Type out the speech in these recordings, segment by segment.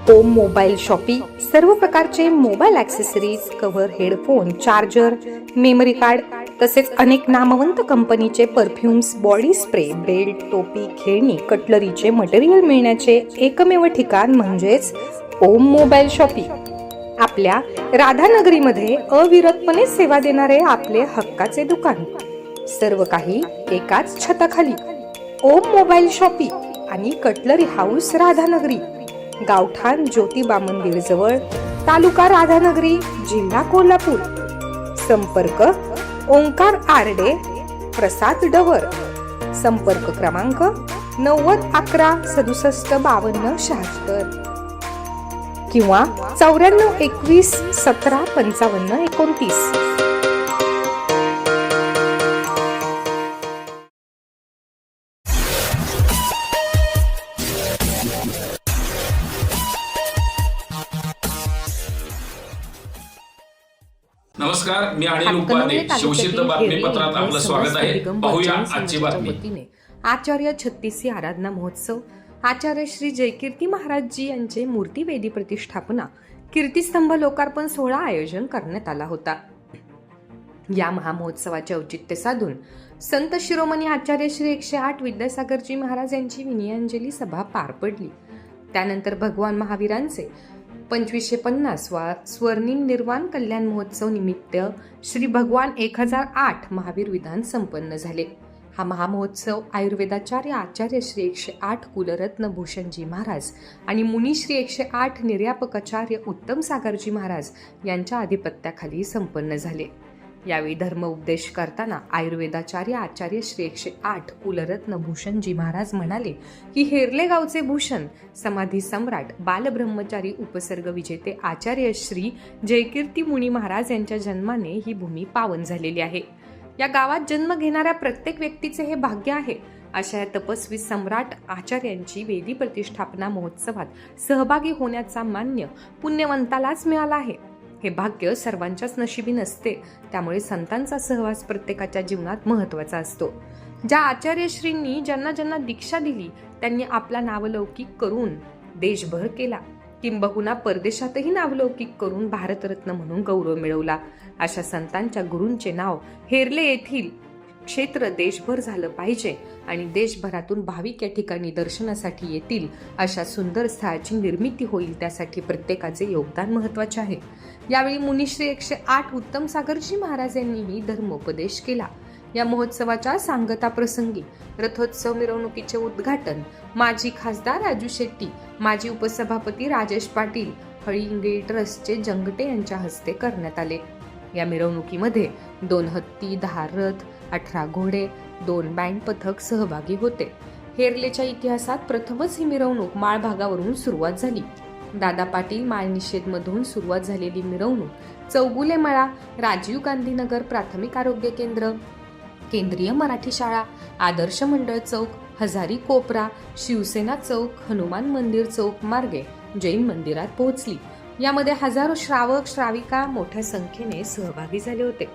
ओम mobile shoppe सर्व प्रकारचे mobile accessories, cover, headphone, charger, memory card तसेच अनेक नामवंत कंपनीचे परफ्युम्स, बॉडी स्प्रे, बेल्ट, टोपी, खेळणी, कटलरीचे मटेरियल मिळण्याचे एकमेव ठिकाण म्हणजेच ओम मोबाईल शॉपी. आपल्या राधानगरीमध्ये अविरतपणे सेवा देणारे आपले हक्काचे दुकान. सर्व काही एकाच छताखाली. ओम मोबाईल शॉपी आणि कटलरी हाऊस, राधानगरी, गावठाण ज्योतिबा मंदिर जवळ, तालुका राधानगरी, जिल्हा कोल्हापूर. संपर्क ओंकार आरडे, प्रसाद डवर. संपर्क क्रमांक 9011675276 किंवा 9421175529. नमस्कार, मी अनिल उपाध्ये. शिवसिद्ध बातमीपत्रात आपलं स्वागत आहे. पाहूया आजची बातमी. आचार्य 36 आराधना महोत्सव. आचार्य श्री जयकीर्ती महाराजजी यांचे मूर्तिवेदी प्रतिष्ठापना, कीर्तिस्तंभ लोकार्पण सोहळा आयोजन करण्यात आला होता. या महामहोत्सवाचे औचित्य साधून संत शिरोमणी आचार्य श्री 108 विद्यासागरजी महाराज यांची विनयाञ्जली सभा पार पडली. त्यानंतर भगवान महावीरांचे 2550वा स्वर्णिम निर्वाण कल्याण महोत्सव निमित्त श्री भगवान 1008 महावीर विधान संपन्न झाले. हा महामहोत्सव आयुर्वेदाचार्य आचार्य श्री 108 कुलरत्न भूषणजी महाराज आणि मुनी श्री 108 निर्यापकाचार्य उत्तम सागरजी महाराज यांच्या आधिपत्याखाली संपन्न झाले. यावेळी धर्म उपदेश करताना आयुर्वेदाचार्य आचार्य श्री 108 कुलरत्न भूषणजी महाराज म्हणाले की हेरले गावचे भूषण, समाधी सम्राट, बालब्रह्मचारी उपसर्ग विजेते आचार्य श्री जयकीर्ती मुनी महाराज यांच्या जन्माने ही भूमी पावन झालेली आहे. या गावात जन्म घेणाऱ्या प्रत्येक व्यक्तीचे हे भाग्य आहे. अशा या तपस्वी सम्राट आचार्यांची वेदी प्रतिष्ठापना महोत्सवात सहभागी होण्याचा मान्य पुण्यवंतालाच मिळाला आहे. हे भाग्य सर्वांच्याच नशिबी नसते. त्यामुळे संतांचा सहवास प्रत्येकाच्या जीवनात महत्वाचा असतो. ज्या आचार्यश्रींनी ज्यांना ज्यांना दीक्षा दिली त्यांनी आपला नावलौकिक करून देशभर केला, किंबहुना परदेशातही नावलौकिक करून भारतरत्न म्हणून गौरव मिळवला. अशा संतांच्या गुरूंचे नाव हेरले येथील क्षेत्र देशभर झालं पाहिजे आणि देशभरातून भाविक या ठिकाणी दर्शनासाठी येतील अशा सुंदर स्थळाची निर्मिती होईल. त्यासाठी प्रत्येकाचे योगदान महत्वाचे आहे. यावेळी मुनिश्री 108 उत्तम सागरजी महाराज यांनीही धर्मोपदेश केला. या महोत्सवाच्या सांगता प्रसंगी रथोत्सव मिरवणुकीचे उद्घाटन माजी खासदार राजू शेट्टी, माजी उपसभापती राजेश पाटील, हळिंगे ट्रस्टचे जंगटे यांच्या हस्ते करण्यात आले. या मिरवणुकीमध्ये 2 हत्ती, 10 रथ, 18 घोडे, 2 बँड पथक सहभागी होते. हेरलेच्या इतिहासात प्रथमच ही मिरवणूक माळ भागावरून सुरुवात झाली. दादा पाटील माळ निषेध मधून सुरुवात झालेली मिरवणूक चौगुले मळा, राजीव गांधी नगर प्राथमिक आरोग्य केंद्र, केंद्रीय मराठी शाळा, आदर्श मंडळ चौक, हजारी कोपरा, शिवसेना चौक, हनुमान मंदिर चौक मार्गे जैन मंदिरात पोहोचली. यामध्ये हजारो श्रावक श्राविका मोठ्या संख्येने सहभागी झाले होते.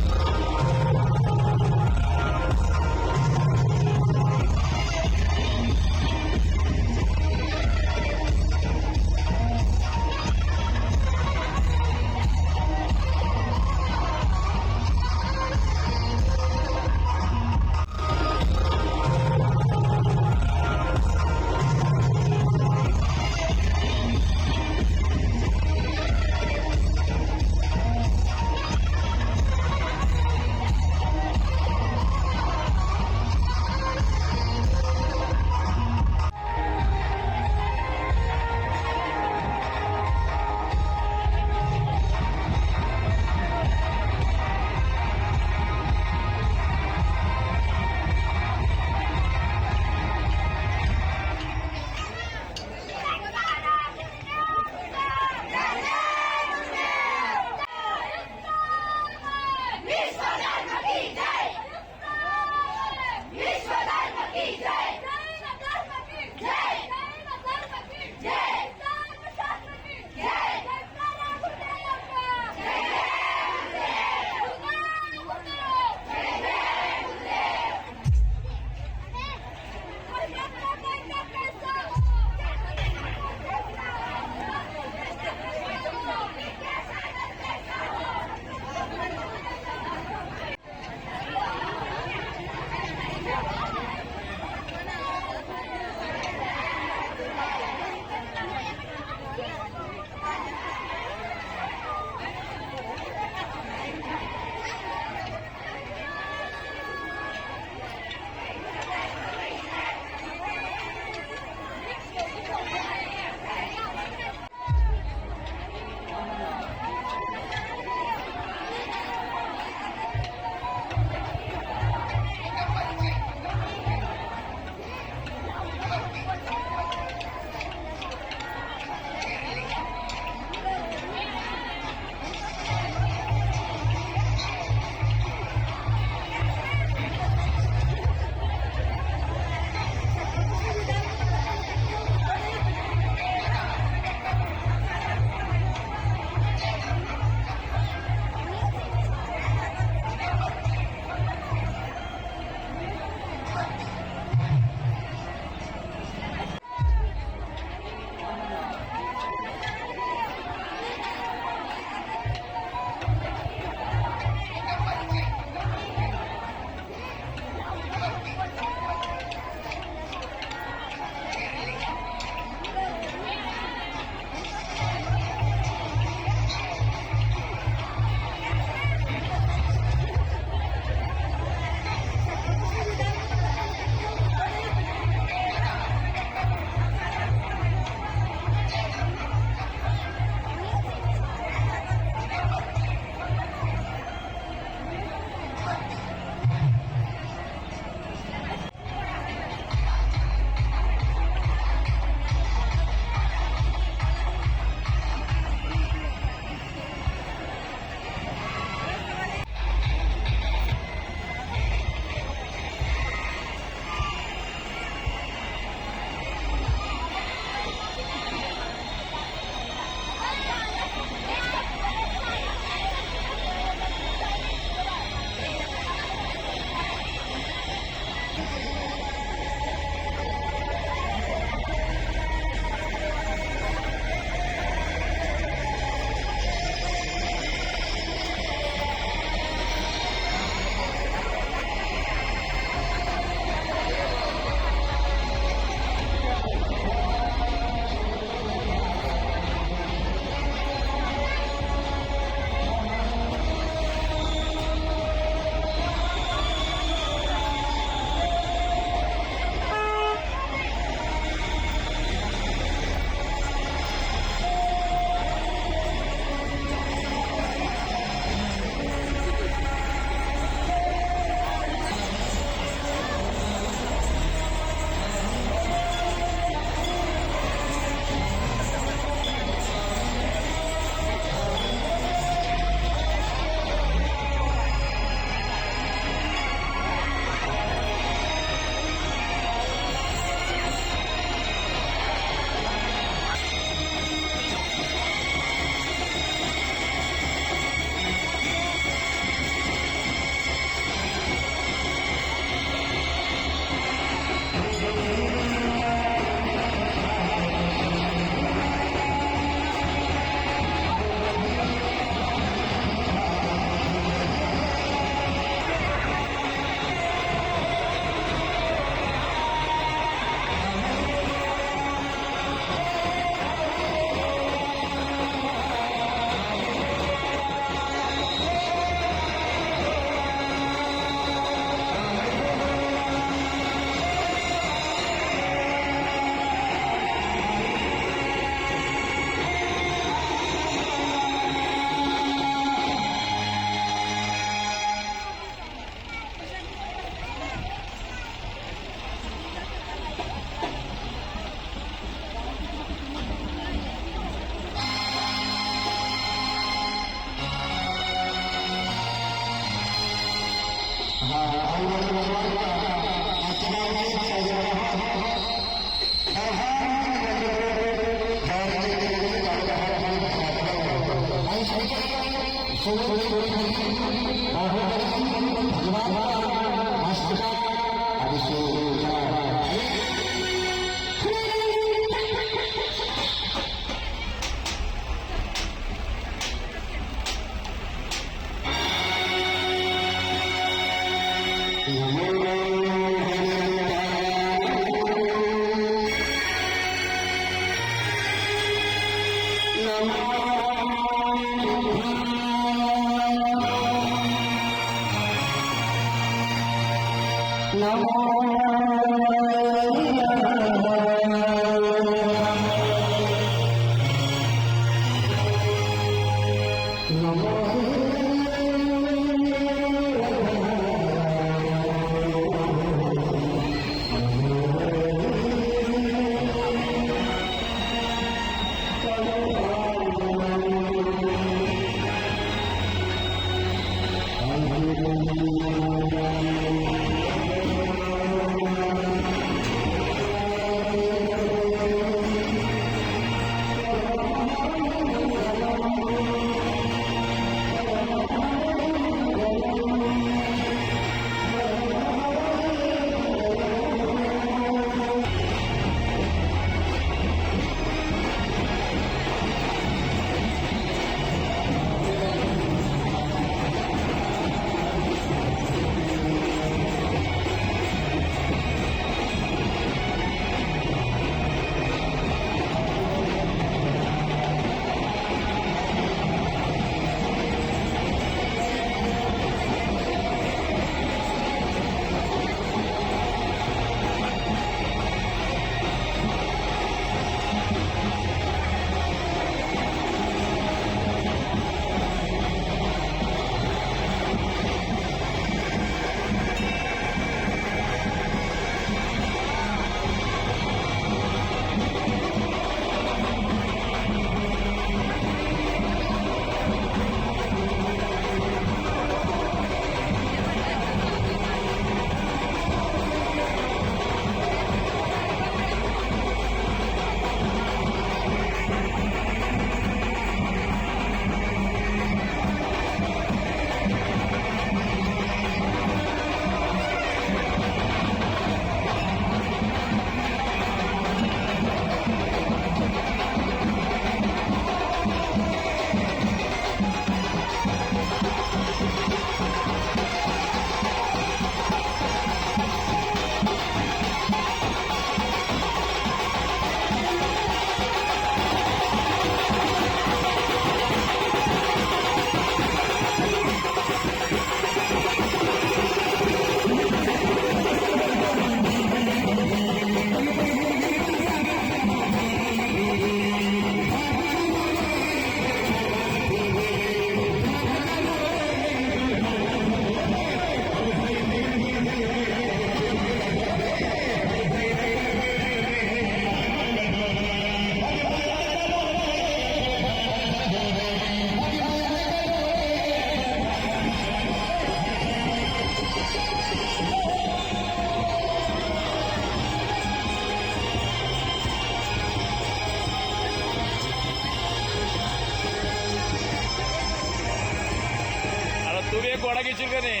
तू भी एक घोडा घेशील का नाही?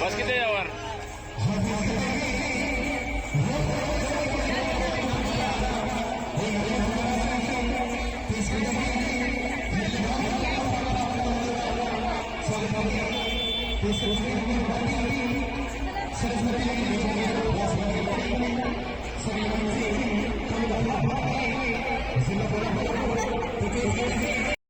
बस किती यावर This is